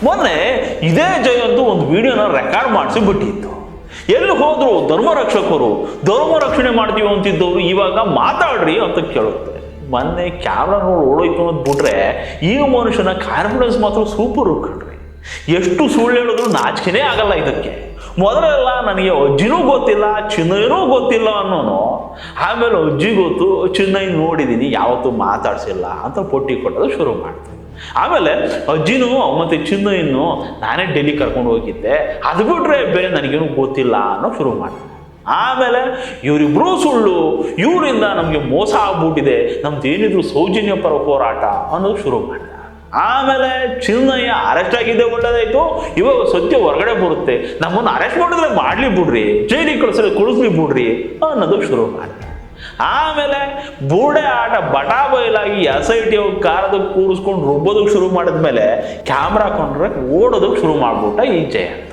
ಮೊನ್ನೆ ಇದೇ ಜಯಂತು ಒಂದು ವಿಡಿಯೋನ ರೆಕಾರ್ಡ್ ಮಾಡಿಸಿ ಬಿಟ್ಟಿತ್ತು. ಎಲ್ಲಿ ಹೋದ್ರು ಧರ್ಮ ರಕ್ಷಣೆ ಮಾಡ್ತೀವಿ ಅಂತಿದ್ದವರು ಇವಾಗ ಮಾತಾಡ್ರಿ ಅಂತ ಕೇಳುತ್ತೆ. ಮೊನ್ನೆ ಕ್ಯಾಮ್ರಾ ನೋಡಿ ಓಡೋಯ್ತು ಅನ್ನೋದು ಬಿಟ್ರೆ ಈ ಮನುಷ್ಯನ ಕಾನ್ಫಿಡೆನ್ಸ್ ಮಾತ್ರ ಸೂಪರ್ ಕಣ್ರಿ. ಎಷ್ಟು ಸುಳ್ಳು ಹೇಳಿದ್ರು ನಾಚಿಕೆನೇ ಆಗಲ್ಲ ಇದಕ್ಕೆ. ಮೊದಲೆಲ್ಲ ನನಗೆ ಅಜ್ಜಿನೂ ಗೊತ್ತಿಲ್ಲ ಚಿನ್ನಯ್ಯನೂ ಗೊತ್ತಿಲ್ಲ ಅನ್ನೋನು, ಆಮೇಲೆ ಅಜ್ಜಿ ಗೊತ್ತು ಚಿನ್ನಯ್ಯ ನೋಡಿದ್ದೀನಿ ಯಾವತ್ತೂ ಮಾತಾಡ್ಸಿಲ್ಲ ಅಂತ ಪೊಟ್ಟಿ ಕೊಟ್ಟೋದು ಶುರು ಮಾಡ್ತಾರೆ. ಆಮೇಲೆ ಅಜ್ಜಿನೂ ಮತ್ತೆ ಚಿನ್ನಯ್ಯನು ನಾನೇ ಡೆಲ್ಲಿ ಕರ್ಕೊಂಡು ಹೋಗಿದ್ದೆ, ಅದು ಬಿಟ್ರೆ ಬೇರೆ ನನಗೇನು ಗೊತ್ತಿಲ್ಲ ಅನ್ನೋ ಶುರು ಮಾಡ್ತಾರೆ. ಆಮೇಲೆ ಇವರಿಬ್ರು ಸುಳ್ಳು, ಇವರಿಂದ ನಮಗೆ ಮೋಸ ಆಗ್ಬಿಟ್ಟಿದೆ, ನಮ್ದೇನಿದ್ರು ಸೌಜನ್ಯ ಪರ ಹೋರಾಟ ಅನ್ನೋದು ಶುರು ಮಾಡ್ತಾರೆ. ಆಮೇಲೆ ಚಿನ್ನಯ್ಯ ಅರೆಸ್ಟ್ ಆಗಿದ್ದೆ ಒಳ್ಳೇದಾಯ್ತು, ಇವಾಗ ಸತ್ಯ ಹೊರಗಡೆ ಬರುತ್ತೆ, ನಮ್ಮನ್ನು ಅರೆಸ್ಟ್ ಮಾಡಿದ್ರೆ ಮಾಡ್ಲಿ ಬಿಡ್ರಿ, ಜೈಲಿಗೆ ಕಳಿಸ್ಲಿ ಬಿಡ್ರಿ ಅನ್ನೋದು ಶುರು ಮಾಡ್ತಾರೆ. ಆಮೇಲೆ ಬೂಡೆ ಆಟ ಬಟಾ ಬಯಲಾಗಿ SIT ಕಾರದಕ್ಕೆ ಕೂರಿಸ್ಕೊಂಡು ರುಬ್ಬೋದಕ್ಕೆ ಶುರು ಮಾಡಿದ್ಮೇಲೆ ಕ್ಯಾಮ್ರಾ ಕೊಂಡ್ರೆ ಓಡೋದಕ್ಕೆ ಶುರು ಮಾಡ್ಬಿಟ್ಟ ಈ ಜಯಂತ.